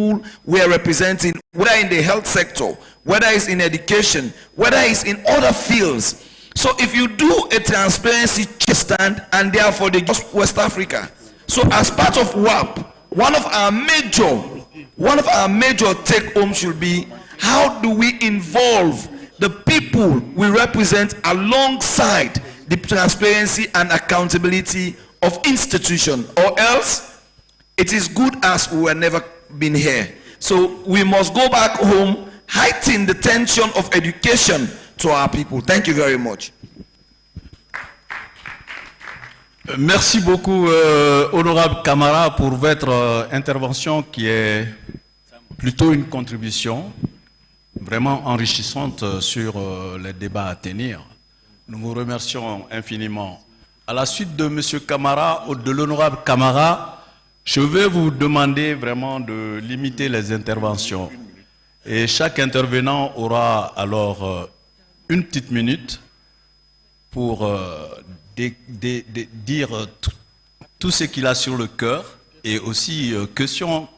people we are representing, whether in the health sector, whether it's in education, whether it's in other fields. So if you do a transparency stand and therefore the West Africa, so as part of WAP, one of our major take home should be, how do we involve the people we represent alongside the transparency and accountability of institution, or else it is good as we were never been here. So we must go back home, heighten the tension of education to our people. Thank you very much. Merci beaucoup, honorable Camara, pour votre intervention qui est plutôt une contribution vraiment enrichissante sur les débats à tenir. Nous vous remercions infiniment. À la suite de M. Camara, ou de l'honorable Camara, je vais vous demander vraiment de limiter les interventions. Et chaque intervenant aura alors une petite minute pour dire tout ce qu'il a sur le cœur et aussi question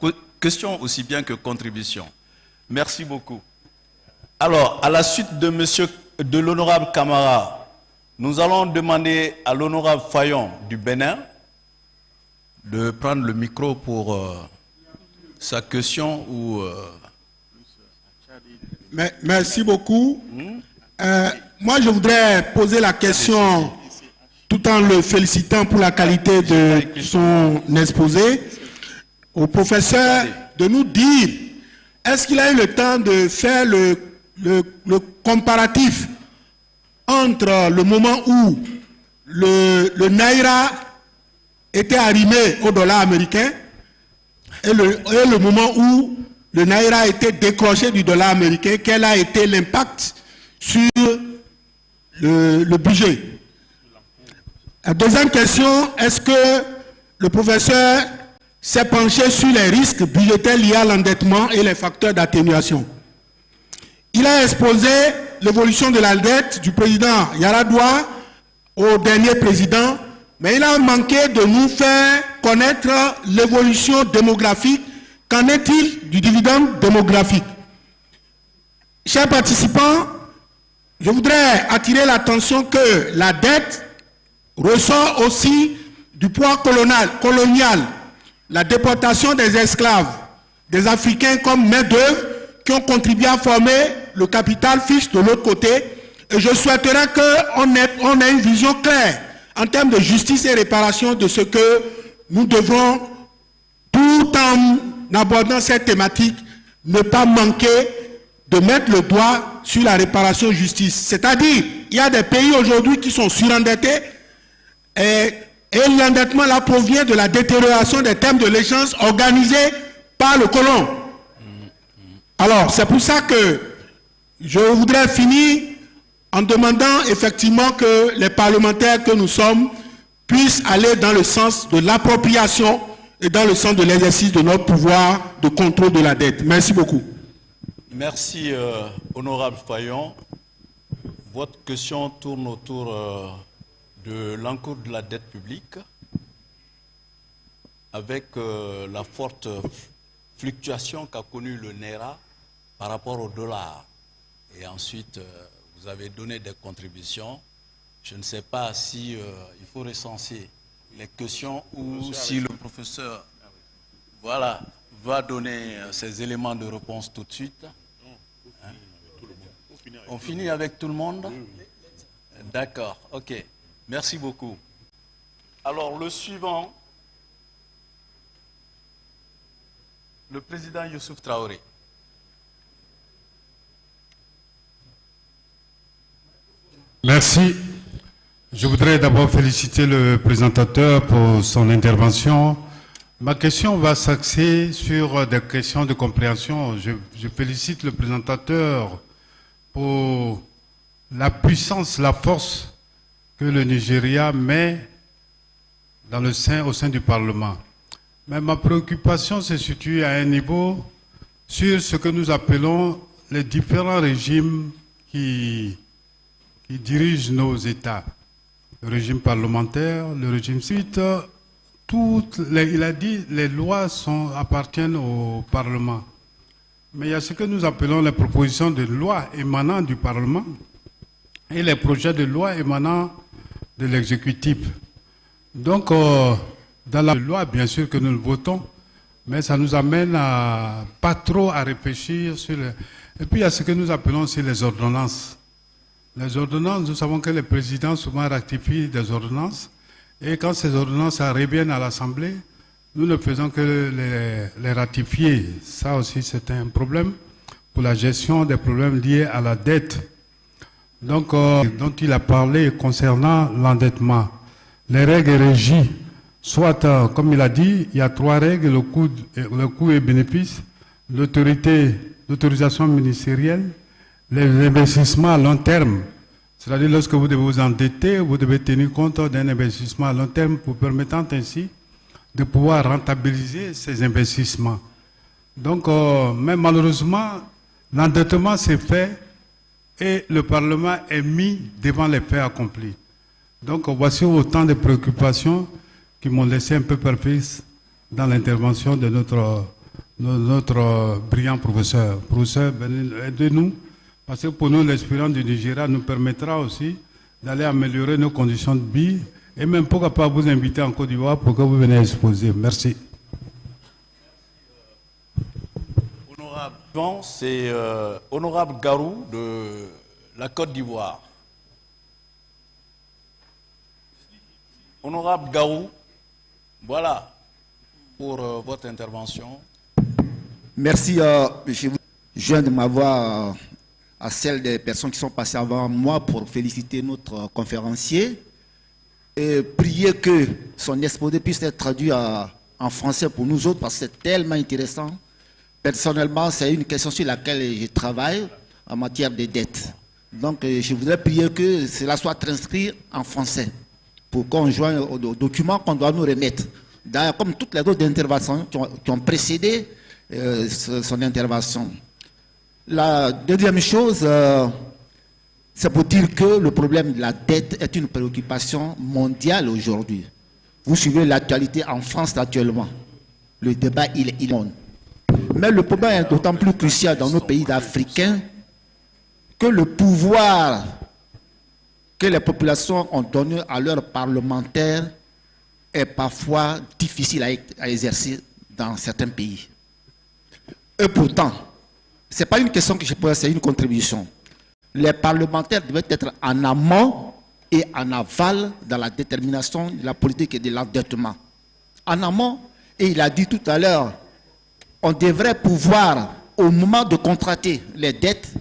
aussi bien que contribution. Merci beaucoup. Alors, à la suite de l'honorable Camara, nous allons demander à l'honorable Fayon du Bénin de prendre le micro pour sa question ou... Merci beaucoup. Moi, je voudrais poser la question tout en le félicitant pour la qualité de son exposé au professeur de nous dire, est-ce qu'il a eu le temps de faire le comparatif entre le moment où le Naira était arrimé au dollar américain et le moment où le Naira a été décroché du dollar américain, quel a été l'impact sur le budget? La deuxième question, est-ce que le professeur s'est penché sur les risques budgétaires liés à l'endettement et les facteurs d'atténuation? Il a exposé l'évolution de la dette du président Yaradua au dernier président, mais il a manqué de nous faire connaître l'évolution démographique. Qu'en est-il du dividende démographique? Chers participants, je voudrais attirer l'attention que la dette ressort aussi du poids colonial, la déportation des esclaves, des Africains comme main-d'œuvre qui ont contribué à former le capital fixe de l'autre côté. Et je souhaiterais qu'on ait une vision claire en termes de justice et réparation de ce que nous devrons, tout en abordant cette thématique, ne pas manquer de mettre le doigt sur la réparation justice. C'est-à-dire, il y a des pays aujourd'hui qui sont surendettés et l'endettement là provient de la détérioration des termes de l'échange organisés par le colon. Alors, c'est pour ça que je voudrais finir en demandant effectivement que les parlementaires que nous sommes puissent aller dans le sens de l'appropriation et dans le sens de l'exercice de notre pouvoir de contrôle de la dette. Merci beaucoup. Merci, honorable Fayon. Votre question tourne autour de l'encours de la dette publique avec la forte fluctuation qu'a connue le Naira par rapport au dollar. Et ensuite, vous avez donné des contributions. Je ne sais pas si il faut recenser les questions ou si le professeur voilà, va donner ces éléments de réponse tout de suite. Hein? On finit avec tout le monde? D'accord, ok. Merci beaucoup. Alors, le suivant, le président Youssouf Traoré. Merci. Je voudrais d'abord féliciter le présentateur pour son intervention. Ma question va s'axer sur des questions de compréhension. Je félicite le présentateur pour la puissance, la force que le Nigeria met au sein du Parlement. Mais ma préoccupation se situe à un niveau sur ce que nous appelons les différents régimes qui dirigent nos États. Le régime parlementaire, le régime civil, il a dit les lois appartiennent au Parlement. Mais il y a ce que nous appelons les propositions de loi émanant du Parlement et les projets de loi émanant de l'exécutif. Donc, dans la loi, bien sûr que nous le votons, mais ça nous amène pas trop à réfléchir sur les... Et puis, il y a ce que nous appelons aussi les ordonnances. Les ordonnances, nous savons que le président souvent ratifie des ordonnances, et quand ces ordonnances reviennent à l'Assemblée, nous ne faisons que les ratifier. Ça aussi, c'est un problème pour la gestion des problèmes liés à la dette. Donc, dont il a parlé concernant l'endettement. Les règles régissent, soit, comme il a dit, il y a 3 règles, le coût et bénéfice, l'autorisation ministérielle, les investissements à long terme. C'est-à-dire, lorsque vous devez vous endetter, vous devez tenir compte d'un investissement à long terme pour permettant ainsi de pouvoir rentabiliser ces investissements. Donc, mais malheureusement, l'endettement s'est fait et le Parlement est mis devant les faits accomplis. Donc, voici autant de préoccupations qui m'ont laissé un peu perplexe dans l'intervention de notre brillant professeur. Professeur, aidez-nous, parce que pour nous, l'expérience du Nigeria nous permettra aussi d'aller améliorer nos conditions de vie et même pourquoi pas vous inviter en Côte d'Ivoire pour que vous veniez exposer. Merci. Honorable, c'est Honorable Garou de la Côte d'Ivoire. Honorable Garou, voilà pour votre intervention. Merci, monsieur. Je viens de m'avoir à celle des personnes qui sont passées avant moi pour féliciter notre conférencier et prier que son exposé puisse être traduit en français pour nous autres parce que c'est tellement intéressant. Personnellement, c'est une question sur laquelle je travaille en matière de dettes. Donc, je voudrais prier que cela soit transcrit en français pour qu'on joigne au document qu'on doit nous remettre. D'ailleurs, comme toutes les autres interventions qui ont précédé son intervention. La deuxième chose, c'est pour dire que le problème de la dette est une préoccupation mondiale aujourd'hui. Vous suivez l'actualité en France actuellement. Le débat, il est immonde. Mais le problème est d'autant plus crucial dans nos pays africains que le pouvoir que les populations ont donné à leurs parlementaires est parfois difficile à exercer dans certains pays. Et pourtant, ce n'est pas une question que je pose, c'est une contribution. Les parlementaires devaient être en amont et en aval dans la détermination de la politique et de l'endettement. En amont, et il a dit tout à l'heure, on devrait pouvoir, au moment de contracter les dettes,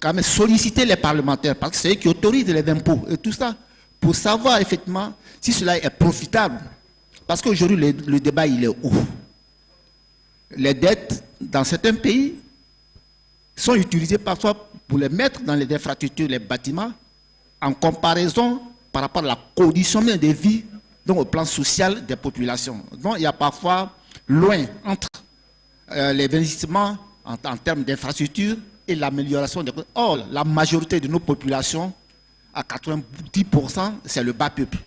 quand même solliciter les parlementaires, parce que c'est eux qui autorisent les impôts et tout ça, pour savoir effectivement si cela est profitable. Parce qu'aujourd'hui, le débat, il est où? Les dettes, dans certains pays, sont utilisées parfois pour les mettre dans les infrastructures, les bâtiments, en comparaison par rapport à la condition de vie, donc au plan social des populations. Donc il y a parfois loin entre les investissements en termes d'infrastructures et l'amélioration des... Or, la majorité de nos populations, à 90%, c'est le bas peuple.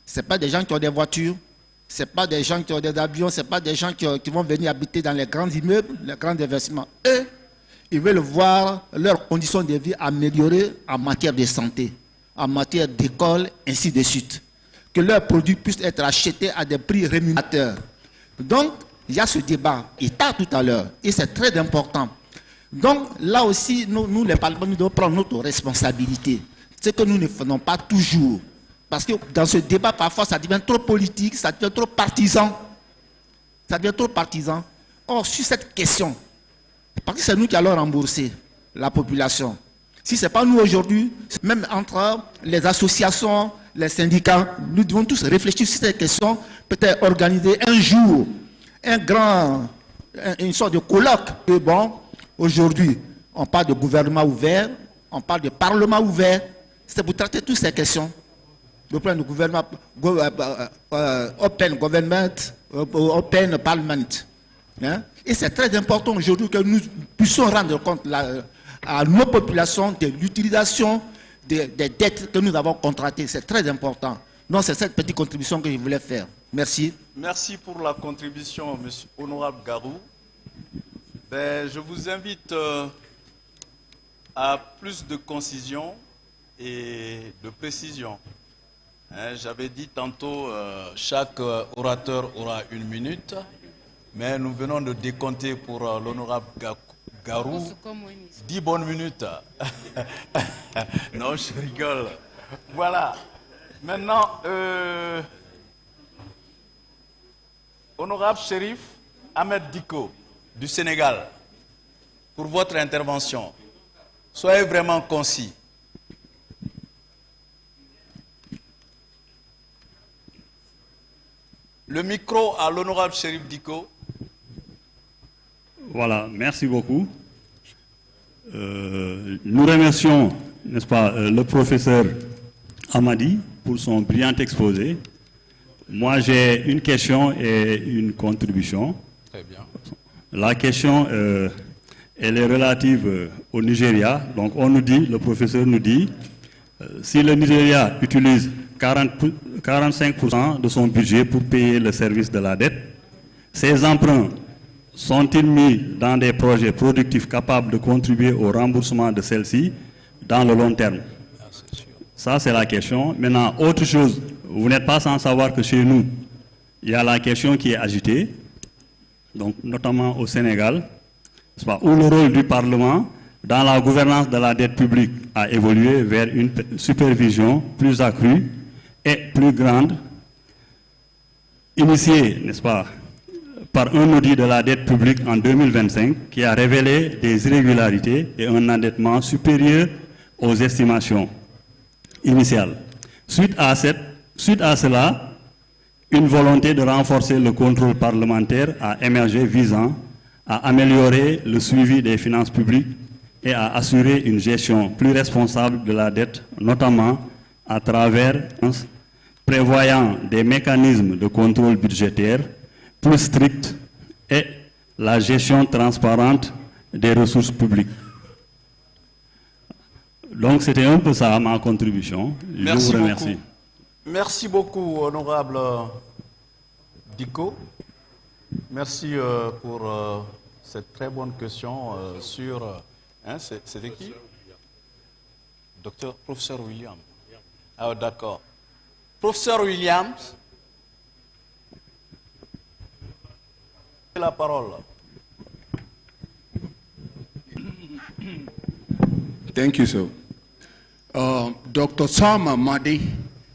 Ce n'est pas des gens qui ont des voitures, ce n'est pas des gens qui ont des avions, ce n'est pas des gens qui vont venir habiter dans les grands immeubles, les grands investissements. Eux, ils veulent voir leurs conditions de vie améliorées en matière de santé, en matière d'école, ainsi de suite. Que leurs produits puissent être achetés à des prix rémunérateurs. Donc, il y a ce débat, il était tout à l'heure, et c'est très important. Donc, là aussi, nous les parlementaires, nous devons prendre notre responsabilité. C'est que nous ne faisons pas toujours. Parce que dans ce débat, parfois, ça devient trop politique, ça devient trop partisan. Ça devient trop partisan. Or, sur cette question, parce que c'est nous qui allons rembourser la population. Si ce n'est pas nous aujourd'hui, même entre les associations, les syndicats, nous devons tous réfléchir sur cette question, peut-être organiser un jour, une sorte de colloque. Et bon, aujourd'hui, on parle de gouvernement ouvert, on parle de parlement ouvert. C'est pour traiter toutes ces questions. Le plan de gouvernement, open government, open parliament. Hein? Et c'est très important aujourd'hui que nous puissions rendre compte à nos populations de l'utilisation des dettes que nous avons contractées. C'est très important. Donc c'est cette petite contribution que je voulais faire. Merci. Merci pour la contribution, monsieur Honorable Garou. Je vous invite à plus de concision et de précision. J'avais dit tantôt, chaque orateur aura 1 minute, mais nous venons de décompter pour l'honorable Garou 10 bonnes minutes. Non, je rigole. Voilà. Maintenant, honorable Chérif Ahmed Diko du Sénégal, pour votre intervention. Soyez vraiment concis. Le micro à l'honorable Chérif Diko. Voilà, merci beaucoup. Nous remercions, n'est-ce pas, le professeur Amadi pour son brillant exposé. Moi, j'ai une question et une contribution. Très bien. La question, elle est relative au Nigeria. Donc, on nous dit, le professeur nous dit, si le Nigeria utilise 45% de son budget pour payer le service de la dette, ces emprunts sont-ils mis dans des projets productifs capables de contribuer au remboursement de celle-ci dans le long terme? Ça, c'est la question. Maintenant, autre chose, vous n'êtes pas sans savoir que chez nous, il y a la question qui est agitée, donc notamment au Sénégal, où le rôle du Parlement dans la gouvernance de la dette publique a évolué vers une supervision plus accrue et plus grande, initiée, n'est-ce pas, par un audit de la dette publique en 2025 qui a révélé des irrégularités et un endettement supérieur aux estimations initiales. Suite à cela, une volonté de renforcer le contrôle parlementaire a émergé visant à améliorer le suivi des finances publiques et à assurer une gestion plus responsable de la dette, notamment à travers prévoyant des mécanismes de contrôle budgétaire plus stricts et la gestion transparente des ressources publiques. Donc c'était un peu ça ma contribution. Je vous remercie. Beaucoup. Merci beaucoup, honorable Diko. Merci pour cette très bonne question sur... c'était qui? Professeur Williams. Ah, d'accord. Professeur Williams, la parole. Thank you, sir. Dr. Sam Amadi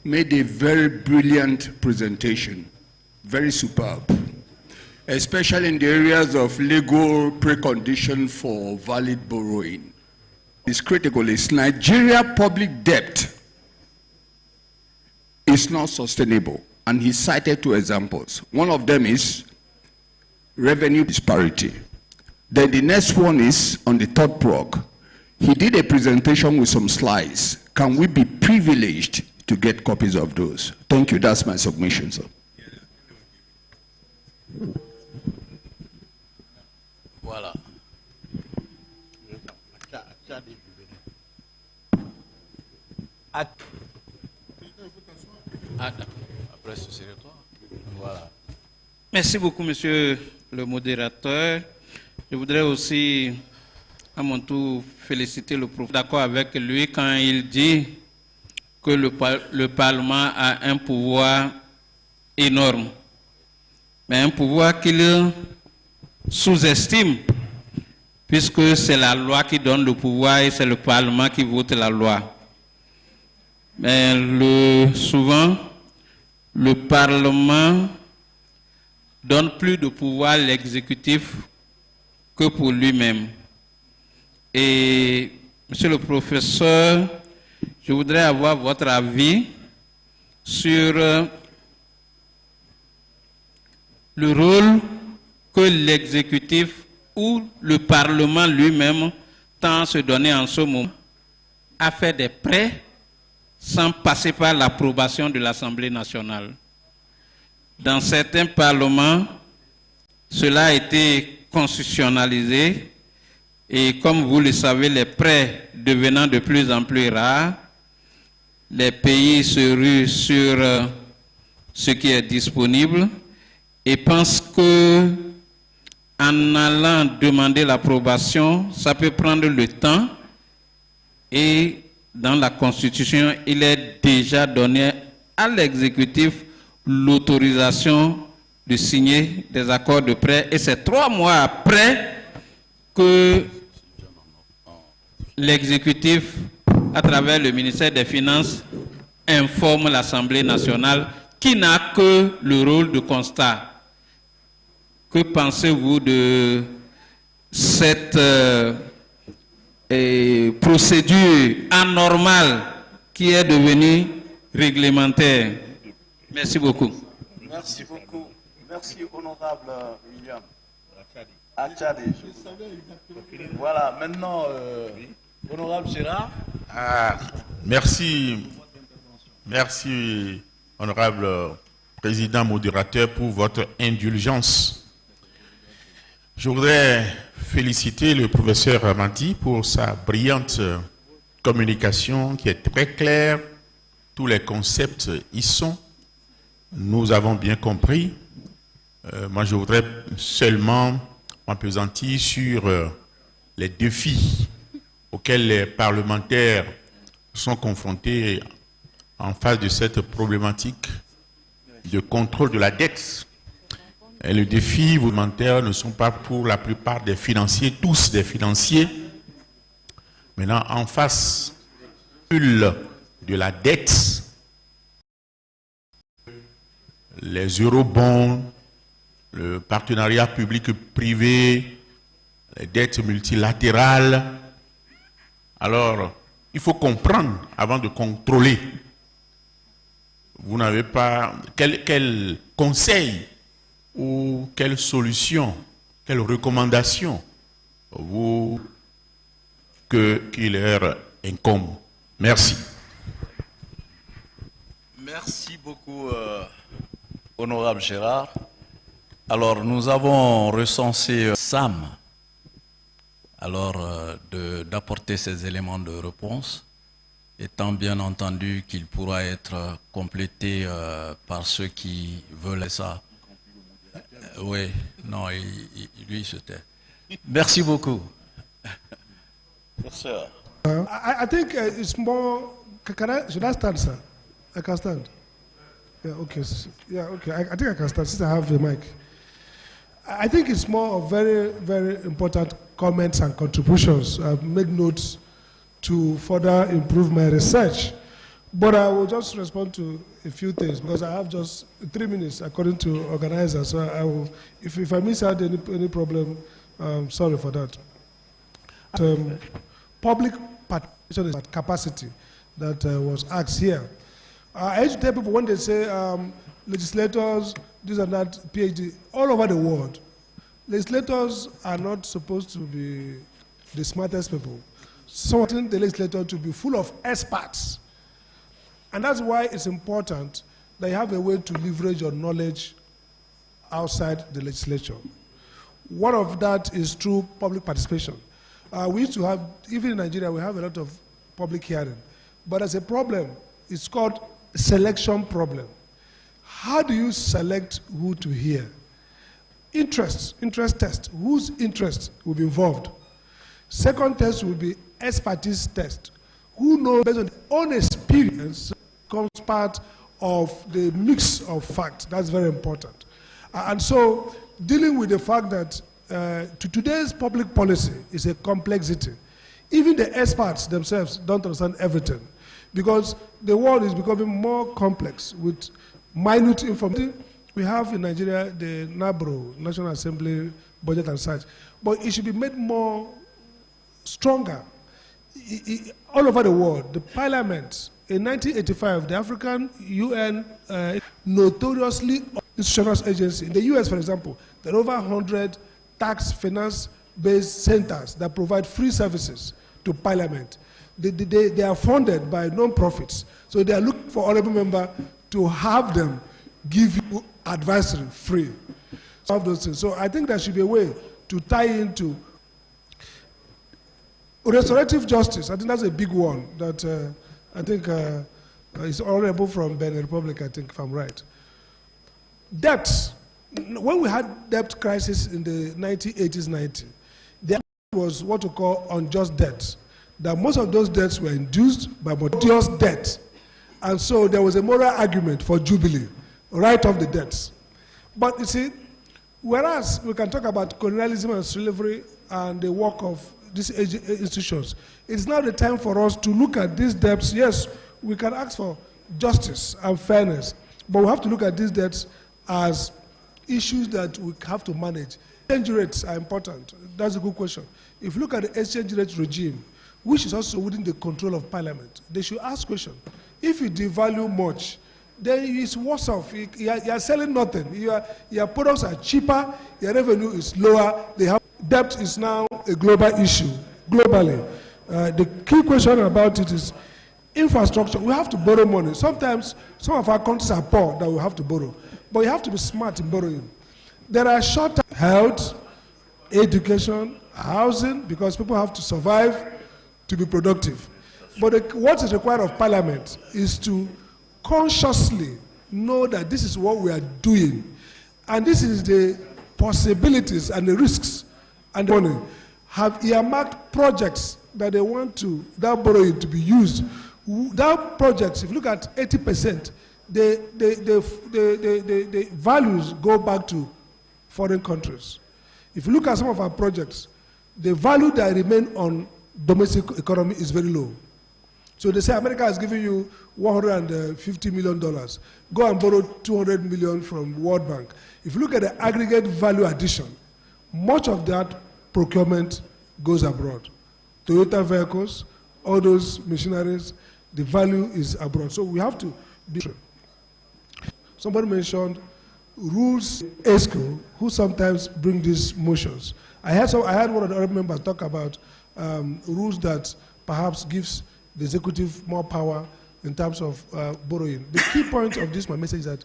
made a very brilliant presentation, very superb, especially in the areas of legal precondition for valid borrowing. It's critical. It's Nigeria public debt is not sustainable, and he cited 2 examples. One of them is revenue disparity. Then the next one is on the 3rd prong. He did a presentation with some slides. Can we be privileged to get copies of those? Thank you. That's my submission, sir. Voilà. Après, ce serait toi. Voilà. Merci beaucoup, monsieur le modérateur. Je voudrais aussi, à mon tour, féliciter le professeur. D'accord avec lui quand il dit que le Parlement a un pouvoir énorme, mais un pouvoir qu'il sous-estime, puisque c'est la loi qui donne le pouvoir et c'est le Parlement qui vote la loi. Mais souvent, le Parlement donne plus de pouvoir à l'exécutif que pour lui-même. Et, monsieur le professeur, je voudrais avoir votre avis sur le rôle que l'exécutif ou le Parlement lui-même tend à se donner en ce moment à faire des prêts sans passer par l'approbation de l'Assemblée nationale. Dans certains parlements, cela a été constitutionnalisé et comme vous le savez, les prêts devenant de plus en plus rares, les pays se ruent sur ce qui est disponible et pense que en allant demander l'approbation, ça peut prendre le temps et dans la Constitution, il est déjà donné à l'exécutif l'autorisation de signer des accords de prêt et c'est 3 mois après que l'exécutif, à travers le ministère des Finances, informe l'Assemblée nationale qui n'a que le rôle de constat. Que pensez-vous de cette procédure anormale qui est devenue réglementaire? Merci beaucoup. Merci beaucoup. Merci, honorable William. Achadi. Voilà, maintenant, honorable Gérard. Merci, honorable président modérateur, pour votre indulgence. Je voudrais féliciter le professeur Ramadi pour sa brillante communication qui est très claire. Tous les concepts y sont. Nous avons bien compris. Moi, je voudrais seulement m'appesantir sur les défis auxquels les parlementaires sont confrontés en face de cette problématique de contrôle de la dette. Et les défis parlementaires ne sont pas pour la plupart des financiers, tous des financiers. Maintenant, en face de la dette, les eurobonds, le partenariat public-privé, les dettes multilatérales. Alors, il faut comprendre avant de contrôler. Vous n'avez pas... Quel conseil ou quelle solution, quelle recommandation qui leur incombe? Merci. Merci beaucoup, honorable Gérard. Alors, nous avons recensé Sam, alors d'apporter ces éléments de réponse, étant bien entendu qu'il pourra être complété par ceux qui veulent ça. Oui, non, lui, c'était. Merci beaucoup. Merci. I think it's more. Should I stand, sir? I can stand. Yeah, okay. Yeah, okay. I think I can stand since I have the mic. I think it's more of very, very important comments and contributions. I've made notes to further improve my research. But I will just respond to a few things because I have just 3 minutes according to organizers. So I will, if I miss out any problem, sorry for that. Public participation is at capacity that was asked here. I used to tell people when they say legislators, this and that, PhD, all over the world, legislators are not supposed to be the smartest people. So I think the legislator to be full of experts. And that's why it's important that you have a way to leverage your knowledge outside the legislature. One of that is through public participation. We used to have, even in Nigeria, we have a lot of public hearing. But as a problem, it's called selection problem. How do you select who to hear? Interest test. Whose interest will be involved? Second test will be expertise test. Who knows based on their own experience becomes part of the mix of facts. That's very important. And so dealing with the fact that to today's public policy is a complexity. Even the experts themselves don't understand everything because the world is becoming more complex with minute information. We have in Nigeria the NABRO, National Assembly Budget and such, but it should be made more stronger. All over the world, the parliament, in 1985, the African UN notoriously institutional agency. In the US, for example, there are over 100 tax finance-based centers that provide free services to parliament. They are funded by non-profits. So they are looking for honorable member to have them give you advisory free. Of those things. So I think there should be a way to tie into restorative justice. I think that's a big one that I think is honorable from Benin Republic, I think, if I'm right. debts, when we had debt crisis in the 1980s, 90s, there was what we call unjust debts. That most of those debts were induced by unjust debt. And so there was a moral argument for Jubilee, write off the debts. But you see, whereas we can talk about colonialism and slavery and the work of these institutions, it's now the time for us to look at these debts. Yes, we can ask for justice and fairness, but we have to look at these debts as issues that we have to manage. Exchange rates are important. That's a good question. If you look at the exchange rate regime, which is also within the control of Parliament, they should ask question. If you devalue much, then it's worse off. You are selling nothing. Your products are cheaper, your revenue is lower. Debt is now a global issue, globally. The key question about it is infrastructure. We have to borrow money. Sometimes some of our countries are poor that we have to borrow. But you have to be smart in borrowing. There are short-term health, education, housing, because people have to survive to be productive. But what is required of Parliament is to consciously know that this is what we are doing. And this is the possibilities and the risks and the money. Have earmarked projects that they want to, that borrowing to be used. That projects, if you look at 80%, the values go back to foreign countries. If you look at some of our projects, the value that remain on domestic economy is very low. So they say America has given you $150 million. Go and borrow $200 million from World Bank. If you look at the aggregate value addition, much of that procurement goes abroad. Toyota vehicles, all those machineries, the value is abroad. So we have to be sure. Somebody mentioned rules ESCO, who sometimes bring these motions. I heard one of the other members talk about rules that perhaps gives the executive more power in terms of borrowing. The key point of this, my message is that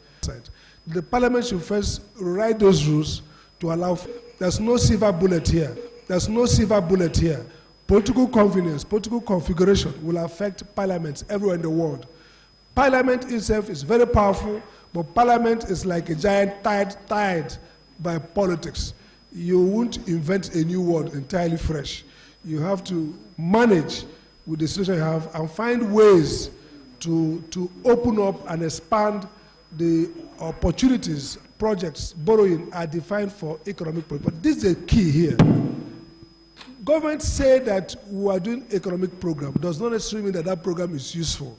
the Parliament should first write those rules to allow. There's no silver bullet here. There's no silver bullet here. Political convenience, political configuration will affect parliaments everywhere in the world. Parliament itself is very powerful, but Parliament is like a giant tied by politics. You won't invent a new word entirely fresh. You have to manage with the situation you have and find ways to open up and expand the opportunities. Projects, borrowing are defined for economic purpose. But this is the key here. Government say that we are doing economic program does not necessarily mean that that program is useful.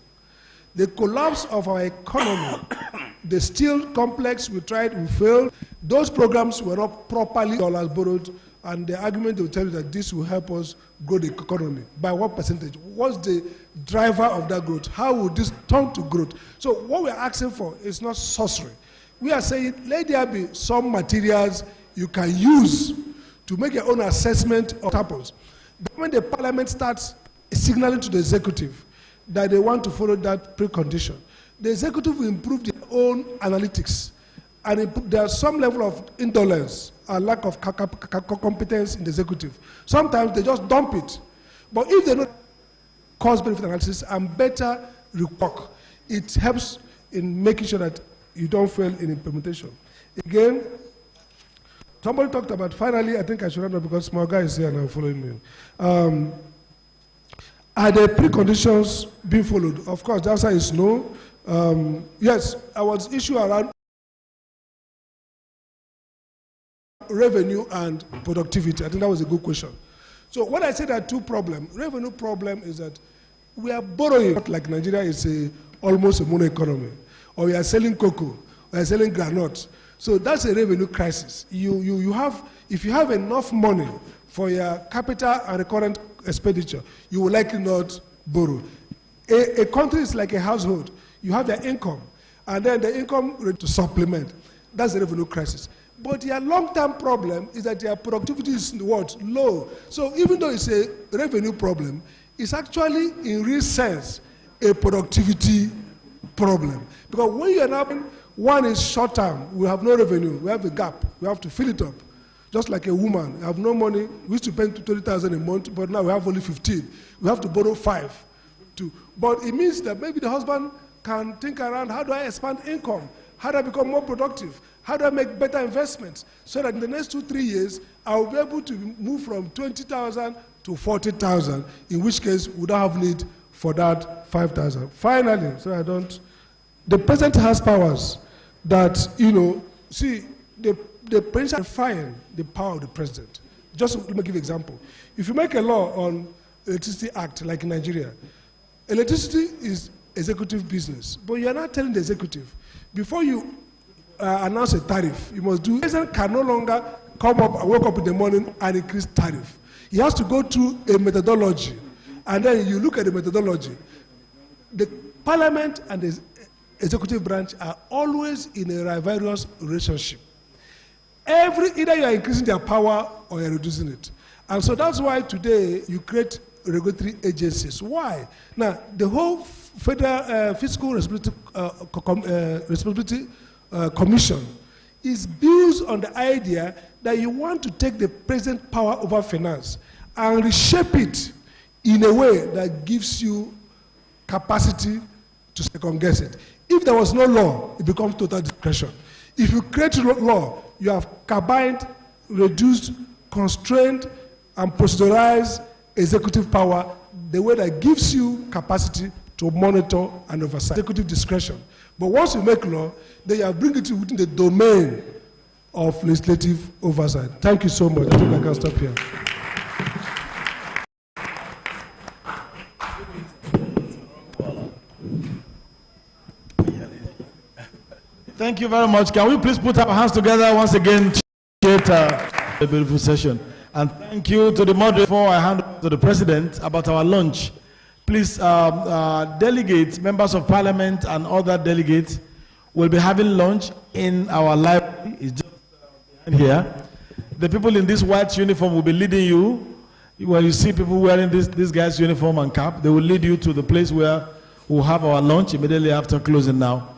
The collapse of our economy, the steel complex, we tried, we failed. Those programs were not properly dollars borrowed, and the argument will tell you that this will help us grow the economy. By what percentage? What's the driver of that growth? How will this turn to growth? So what we're asking for is not sorcery. We are saying, let there be some materials you can use to make your own assessment of what happens. When the Parliament starts signaling to the executive that they want to follow that precondition, the executive will improve their own analytics. And there's some level of indolence and lack of competence in the executive. Sometimes they just dump it. But if they know cost-benefit analysis and better rework, it helps in making sure that you don't fail in implementation. Again, somebody talked about, finally, I think I should run up because small guy is here now following me. Are the preconditions being followed? Of course, the answer is no. Yes, I was issue around revenue and productivity. I think that was a good question. So when I say there are two problems, revenue problem is that we are borrowing, like Nigeria is almost a mono economy, or we are selling cocoa, or we are selling granite. So that's a revenue crisis. You have, if you have enough money for your capital and recurrent expenditure, you will likely not borrow. A country is like a household. You have their income, and then the income rate to supplement. That's the revenue crisis. But your long-term problem is that your productivity is what? Low. So even though it's a revenue problem, it's actually, in real sense, a productivity problem. Because when you're now, one is short-term, we have no revenue, we have a gap, we have to fill it up. Just like a woman, we have no money, we used to pay 20,000 a month, but now we have only 15. We have to borrow 5. But it means that maybe the husband can think around, how do I expand income? How do I become more productive? How do I make better investments? So that in the next 2-3 years, I will be able to move from 20,000 to 40,000, in which case we don't have need for that 5,000. Finally, so I don't, the president has powers that, see, the president define the power of the president. Just let me give you an example. If you make a law on Electricity Act, like in Nigeria, electricity is executive business, but you are not telling the executive, before you announce a tariff, you must do, the president can no longer come up and wake up in the morning and increase tariff. He has to go through a methodology, and then you look at the methodology. The parliament and the executive branch are always in a rivalrous relationship. Either you are increasing their power or you are reducing it. And so that's why today you create regulatory agencies. Why? Now, the whole Federal Fiscal Responsibility Commission is built on the idea that you want to take the present power over finance and reshape it in a way that gives you capacity to second guess it. If there was no law, it becomes total discretion. If you create law, you have combined, reduced, constrained, and procedurized executive power, the way that gives you capacity to monitor and oversight. Executive discretion. But once you make law, then you bring it within the domain of legislative oversight. Thank you so much. I think I can stop here. Thank you very much. Can we please put our hands together once again to appreciate the beautiful session? And thank you to the moderator. Before I hand over to the president about our lunch, please, delegates, members of parliament and other delegates will be having lunch in our library. It's just behind here. The people in this white uniform will be leading you. When you see people wearing this guy's uniform and cap, they will lead you to the place where we'll have our lunch immediately after closing now.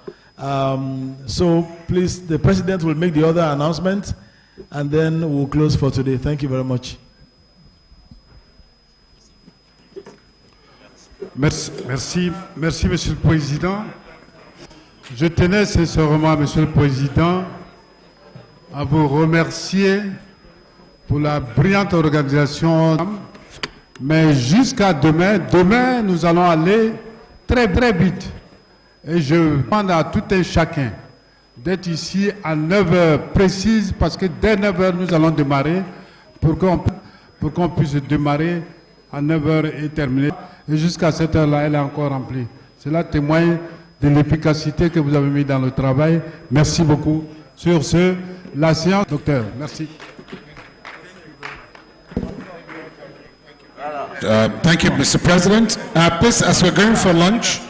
So please, the president will make the other announcement, and then we'll close for today. Thank you very much. Merci, Monsieur le Président. Je tenais sincèrement, Monsieur le Président, à vous remercier pour la brillante organisation. Mais jusqu'à demain, nous allons aller très très vite. Et je demande à tout un chacun d'être ici à 9h précise, parce que dès 9h, nous allons démarrer pour qu'on puisse démarrer à 9h et terminer. Et jusqu'à cette heure-là, elle est encore remplie. Cela témoigne de l'efficacité que vous avez mis dans le travail. Merci beaucoup. Sur ce, la séance, docteur. Merci. Thank you, Mr. President. Please, as we're going for lunch,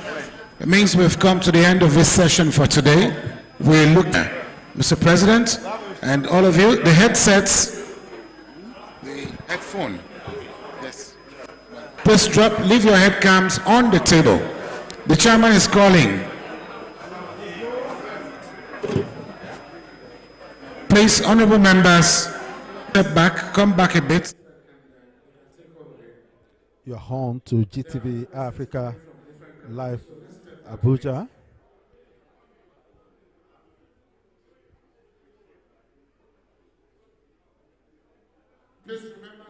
it means we've come to the end of this session for today. We look at Mr. President and all of you, the headsets, the headphone. Yes. Please leave your head cams on the table. The chairman is calling. Please, honorable members, step back, come back a bit. You're home to GTV Africa Live Abuja. Please remember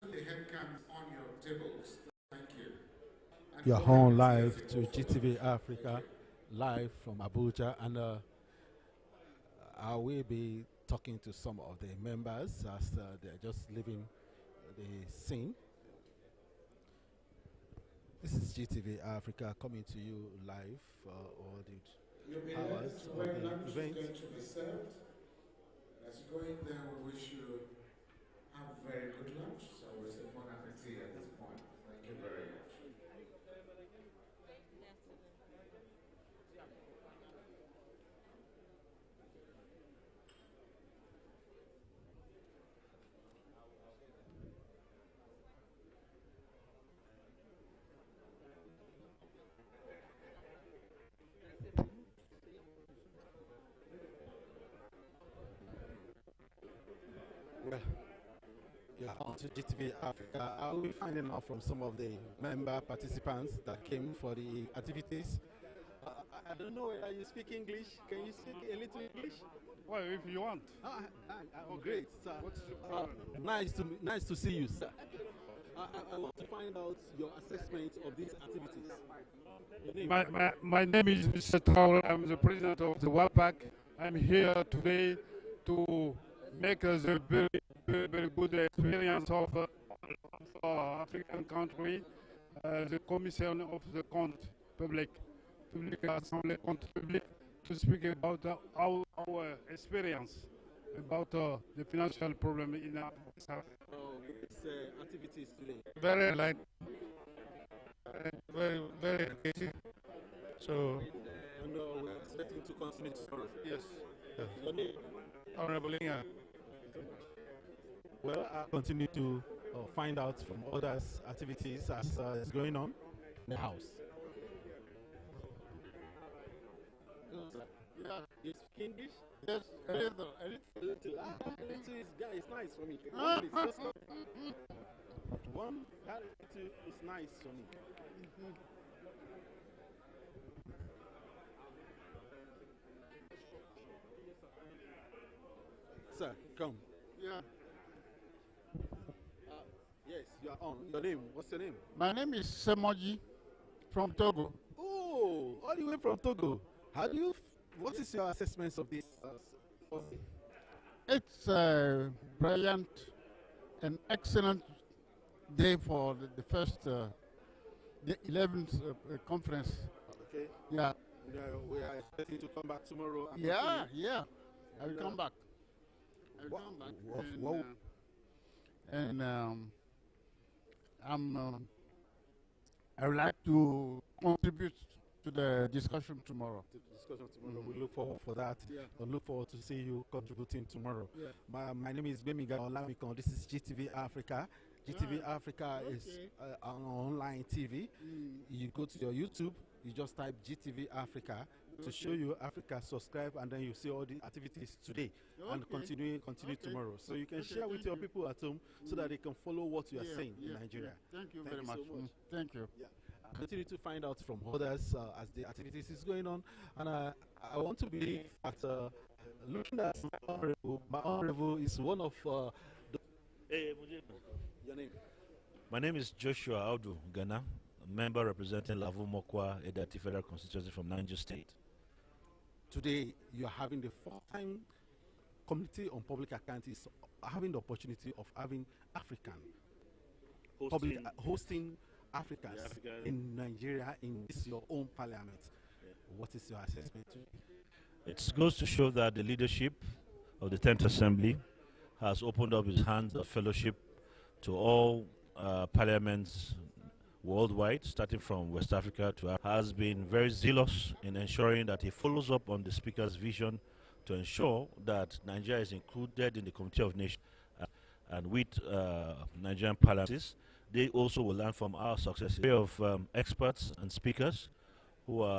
the head cams on your tables. Thank you. You're home live to GTV Africa live from Abuja, and I will be talking to some of the members as they're just leaving the scene. This is GTV Africa coming to you live for all the hours of the event. As you go in there, we wish you have a very good lunch. So we say bon appetit at this point. Thank you very much. On to GTV Africa, I will be finding out from some of the member participants that came for the activities. don't know whether you speak English. Can you speak a little English? Well, if you want. Great, sir. Nice to see you, sir. I want to find out your assessment of these activities. My name is Mr. Traore. I'm the president of the WAPAC. I'm here today to make a very, very good experience of African country, the Commission of the Compte Public Assemblée Compte Public, to speak about our experience about the financial problem in Africa. Activities today. Very light, very educated. So. And we're expecting to continue tomorrow. Yes. Your name? Honorable Inga. Well, I'll continue to find out from others' activities as is going on in the house. Yeah. You speak English? Yes, a little. It's nice for me. One, that is nice for me. Sir, come. Yeah. Yes, you are on. Your name? What's your name? My name is Semoji from Togo. Oh, all the way from Togo. What is your assessment of this? It's a brilliant and excellent day for the first, the 11th conference. Okay. Yeah. We are expecting to come back tomorrow. Yeah. I will come back. I would like to contribute to the discussion tomorrow. We look forward for that. Yeah. We look forward to see you contributing tomorrow. Yeah. My name is Bemiga Olamikon. This is GTV Africa. GTV Africa is an online TV. You go to your YouTube, you just type GTV Africa to show you Africa. Subscribe, and then you see all the activities today and continue tomorrow. So you can share with your people at home so that they can follow what you are saying in Nigeria. Thank you very much. Thank you. Yeah. Continue to find out from others as the activities is going on, and I want to believe that looking at my honorable is one of the. Hey, your name? My name is Joshua Audu Ghana, a member representing Lavu Mokwa Edati Federal Constituency from Niger State. Today you are having the fourth time Committee on Public Accounts is having the opportunity of having African hosting Africans in Nigeria in this your own parliament. Yeah. What is your assessment? It goes to show that the leadership of the 10th Assembly has opened up its hands of fellowship to all parliaments worldwide, starting from West Africa to Africa, has been very zealous in ensuring that he follows up on the Speaker's vision to ensure that Nigeria is included in the Committee of Nations and with Nigerian parliaments. They also will learn from our successes. Of experts and speakers who are